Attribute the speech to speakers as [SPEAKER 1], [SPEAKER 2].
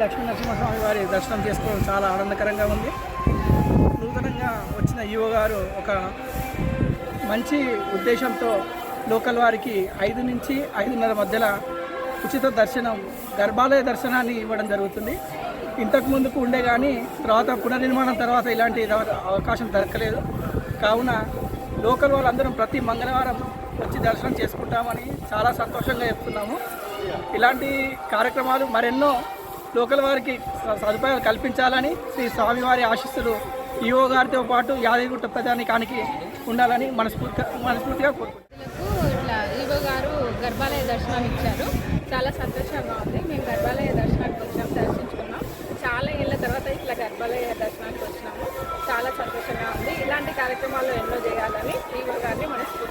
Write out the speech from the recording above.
[SPEAKER 1] లక్ష్మీ నరసింహస్వామి వారి దర్శనం చేసుకోవడం చాలా ఆనందకరంగా ఉంది. నూతనంగా వచ్చిన ఈవో గారు ఒక మంచి ఉద్దేశంతో లోకల్ వారికి 5 నుంచి 5:30 మధ్యలో ఉచిత దర్శనం, గర్భాలయ దర్శనాన్ని ఇవ్వడం జరుగుతుంది. ఇంతకు ముందుకు ఉండే కానీ తర్వాత పునర్నిర్మాణం తర్వాత ఇలాంటి అవకాశం దొరకలేదు. కావున లోకల్ వాళ్ళందరం ప్రతి మంగళవారం వచ్చి దర్శనం చేసుకుంటామని చాలా సంతోషంగా చెప్తున్నాము. ఇలాంటి కార్యక్రమాలు మరెన్నో లోకల్ వారికి సదుపాయాలు కల్పించాలని శ్రీ స్వామివారి ఆశీస్సులు ఈఓ గారితో పాటు యాదగిరిగుట్ట ప్రజానికానికి ఉండాలని మనస్ఫూర్తిగా కోరుకుంటున్నాను.
[SPEAKER 2] ఇట్లా ఈవో గారు గర్భాలయ దర్శనం ఇచ్చారు. చాలా సంతోషంగా ఉంది. మేము గర్భాలయ దర్శనానికి వచ్చాము, దర్శించుకున్నాం. చాలా ఏళ్ళ తర్వాత ఇట్లా గర్భాలయ దర్శనానికి వచ్చినాము. చాలా సంతోషంగా ఉంది. ఇలాంటి కార్యక్రమాలు ఎన్నో చేయాలని ఈవో గారిని మనస్ఫూర్తిగా